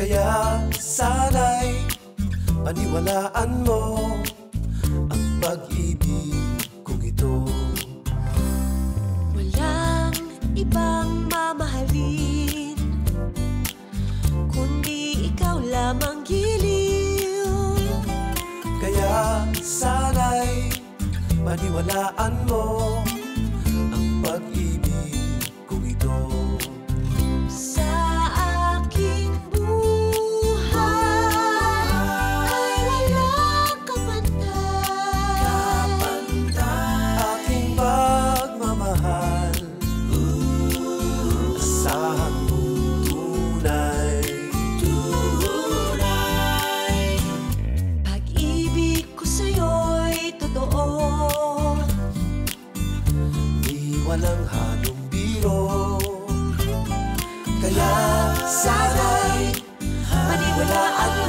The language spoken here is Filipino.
Kaya sana'y paniwalaan mo ang pag-ibig kong ito. Walang ibang mamahalin kundi ikaw lamang giliw. Kaya sana'y paniwalaan mo ang pag-ibig kong ito. Sa aking buhay ay walang kapantay. Aking pagmamahal, asahan mong tunay. Pag-ibig ko sa'yo'y totoo, Di walang halong biro. Kaya sana'y paniwalaan